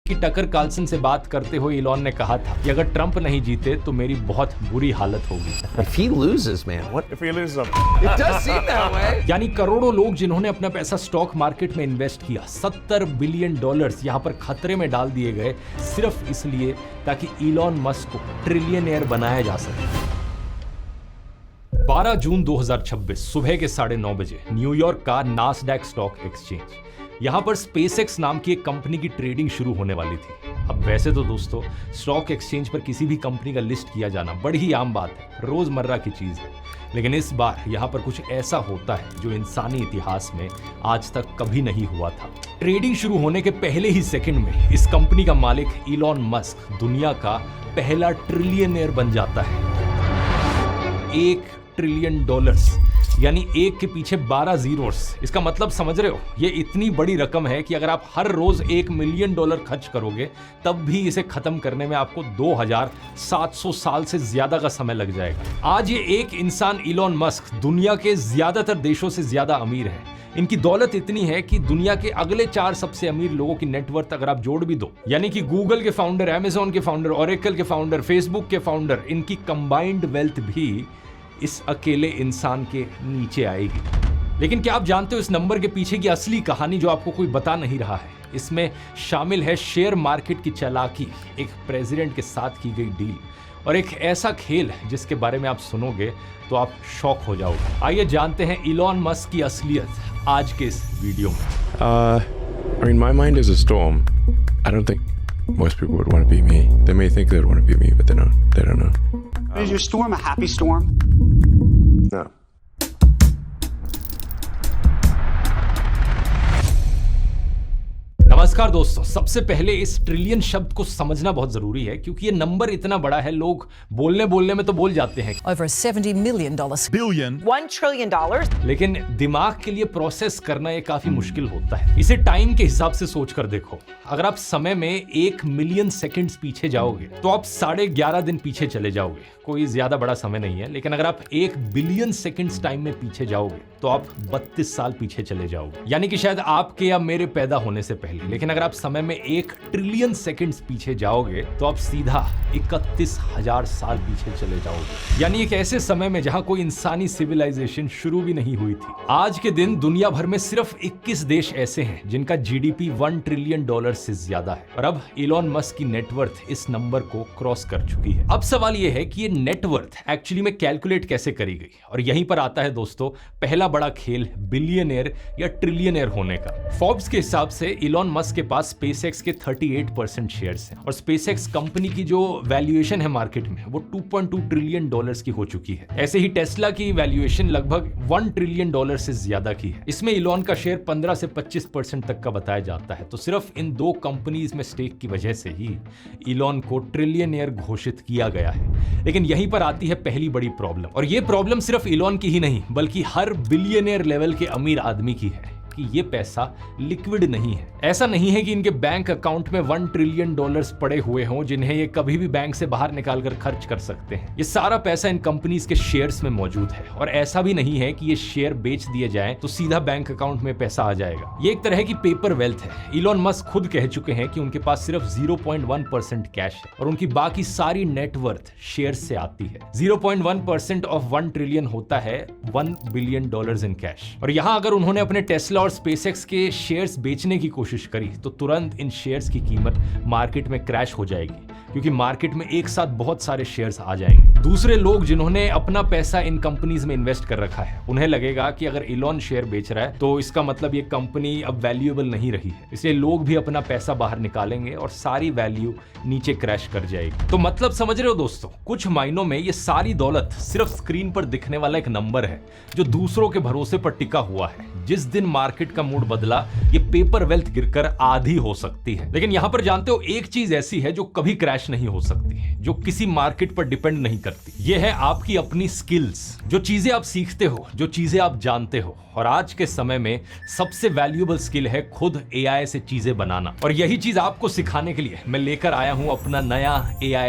कि Tucker Carlson से बात करते हुए इलॉन ने कहा था कि अगर ट्रंप नहीं जीते तो मेरी बहुत बुरी हालत होगी। If he loses, man, what? If he loses, It does seem that way. यानी करोड़ों लोग जिन्होंने अपना पैसा स्टॉक मार्केट में इन्वेस्ट किया, $70 बिलियन यहाँ पर खतरे में डाल दिए गए सिर्फ इसलिए ताकि इलॉन मस्क को ट्रिलियनेयर बनाया जा सके। 12 जून 2026 सुबह के 9:30 बजे न्यूयॉर्क का नास्डैक स्टॉक एक्सचेंज, यहां पर स्पेसएक्स नाम की एक कंपनी की ट्रेडिंग शुरू होने वाली थी। अब वैसे तो दोस्तों स्टॉक एक्सचेंज पर किसी भी कंपनी का लिस्ट किया जाना बड़ी ही आम बात है, रोजमर्रा की चीज है, लेकिन इस बार यहां पर कुछ ऐसा होता है जो इंसानी इतिहास में आज तक कभी नहीं हुआ था। ट्रेडिंग शुरू होने के पहले ही सेकंड में इस कंपनी का मालिक इलॉन मस्क दुनिया का पहला ट्रिलियनेयर बन जाता है। $1 ट्रिलियन, यानी एक के पीछे 12 जीरोस। इसका मतलब समझ रहे हो, ये इतनी बड़ी रकम है कि अगर आप हर रोज $1 मिलियन खर्च करोगे तब भी इसे खत्म करने में आपको 2700 साल से ज्यादा का समय लग जाएगा। आज ये एक इंसान इलॉन मस्क दुनिया के ज्यादातर देशों से ज्यादा अमीर है। इनकी दौलत इतनी है कि दुनिया के अगले 4 सबसे अमीर लोगों की नेटवर्थ अगर आप जोड़ भी दो, यानी कि गूगल के फाउंडर, अमेजॉन के फाउंडर, ओरेकल के फाउंडर, फेसबुक के फाउंडर, इनकी कंबाइंड वेल्थ भी इस अकेले इंसान के नीचे आएगी। लेकिन क्या आप जानते हो इस नंबर के पीछे की असली कहानी जो आपको कोई बता नहीं रहा है? इसमें शामिल है शेयर मार्केट की चालाकी, एक प्रेसिडेंट के साथ की गई डील और एक ऐसा खेल जिसके बारे में आप सुनोगे तो आप शॉक हो जाओगे। आइए जानते हैं इलॉन मस्क की असलियत आज के इस वीडियो में। I mean, my mind is a storm. I don't think most people would want to be me. They may think they would want to be me, but they don't know. Is your storm a happy storm? No. नमस्कार दोस्तों, सबसे पहले इस trillion शब्द को समझना बहुत जरूरी है क्योंकि ये नंबर इतना बड़ा है, लोग बोलने में तो बोल जाते हैं Over $70 million. Billion. $1 trillion. लेकिन दिमाग के लिए प्रोसेस करना ये काफी मुश्किल होता है। इसे टाइम के हिसाब से सोच कर देखो, अगर आप समय में 1 मिलियन सेकंड्स पीछे जाओगे तो आप 11.5 दिन पीछे चले जाओगे। कोई ज्यादा बड़ा समय नहीं है, लेकिन अगर आप 1 बिलियन सेकंड्स टाइम में पीछे जाओगे तो आप 32 साल पीछे चले जाओगे, यानी कि शायद आपके या मेरे पैदा होने से पहले। लेकिन अगर आप समय में 1 ट्रिलियन सेकंड्स पीछे जाओगे तो आप सीधा 31,000 साल पीछे चले जाओगे, यानी एक ऐसे समय में जहां कोई इंसानी सिविलाइजेशन शुरू भी नहीं हुई थी। आज के दिन दुनिया भर में सिर्फ 21 देश ऐसे हैं जिनका जीडीपी $1 ट्रिलियन से ज्यादा है और अब इलॉन मस्क की नेटवर्थ इस नंबर को क्रॉस कर चुकी है। अब सवाल यह है कि ये नेटवर्थ एक्चुअली में कैलकुलेट कैसे करी गई, और यहीं पर आता है दोस्तों पहला बड़ा खेल बिलियनेयर या ट्रिलियनेयर होने का। फोर्ब्स के हिसाब से इलॉन मस्क के पास स्पेसएक्स के 38% शेयर्स हैं और स्पेसएक्स कंपनी की जो वैल्यूएशन है मार्केट में वो $2.2 ट्रिलियन की हो चुकी है। ऐसे ही टेस्ला की वैल्यूएशन लगभग $1 ट्रिलियन से ज्यादा की है। इसमें इलॉन का शेयर 15 से 25% तक का बताया जाता है। तो सिर्फ इन 2 कंपनीज में स्टेक की वजह से ही इलॉन को ट्रिलियनेयर घोषित किया गया है। लेकिन यहीं पर आती है पहली बड़ी प्रॉब्लम, और ये प्रॉब्लम सिर्फ इलॉन की ही नहीं बल्कि हर बिलियनेयर लेवल के अमीर आदमी की है कि ये पैसा लिक्विड नहीं है। ऐसा नहीं है कि इनके बैंक अकाउंट में $1 ट्रिलियन पड़े हुए हों जिन्हें ये कभी भी बैंक से बाहर निकालकर खर्च कर सकते हैं। ये सारा पैसा इन कंपनीज के शेयर्स में मौजूद है, और ऐसा भी नहीं है कि ये शेयर बेच दिए जाएं तो सीधा बैंक अकाउंट में पैसा आ जाएगा। ये एक तरह की पेपर वेल्थ है। इलॉन मस्क खुद कह चुके हैं कि उनके पास सिर्फ 0.1% कैश है और उनकी बाकी सारी नेटवर्थ शेयर से आती है। 0.1% ऑफ 1 ट्रिलियन होता है $1 बिलियन इन कैश। और यहां अगर उन्होंने अपने टेस्ला और स्पेसएक्स के शेयर्स बेचने की कोशिश करी तो तुरंत इन शेयर्स की कीमत मार्केट में क्रैश हो जाएगी, क्योंकि मार्केट में एक साथ बहुत सारे शेयर्स आ जाएंगे। दूसरे लोग जिन्होंने अपना पैसा इन कंपनीज में इन्वेस्ट कर रखा है उन्हें लगेगा कि अगर इलॉन शेयर बेच रहा है तो इसका मतलब ये कंपनी अब वैल्यूएबल नहीं रही है, इसलिए लोग भी अपना पैसा बाहर निकालेंगे और सारी वैल्यू नीचे क्रैश कर जाएगी। तो मतलब समझ रहे हो दोस्तों, कुछ महीनों में ये सारी दौलत सिर्फ स्क्रीन पर दिखने वाला एक नंबर है जो दूसरों के भरोसे पर टिका हुआ है। जिस दिन मार्केट का मूड बदला ये पेपर वेल्थ गिरकर आधी हो सकती है। लेकिन यहां पर जानते हो एक चीज ऐसी है जो कभी क्रैश नहीं हो सकती, जो किसी मार्केट पर डिपेंड नहीं करती। ये है आपकी अपनी स्किल्स, जो चीजें आप सीखते हो, जो चीजें आप जानते हो। और आज के समय में सबसे वैल्यूएबल स्किल है खुद एआई से चीजें बनाना, और यही चीज आपको सिखाने के लिए मैं लेकर आया हूं अपना नया एआई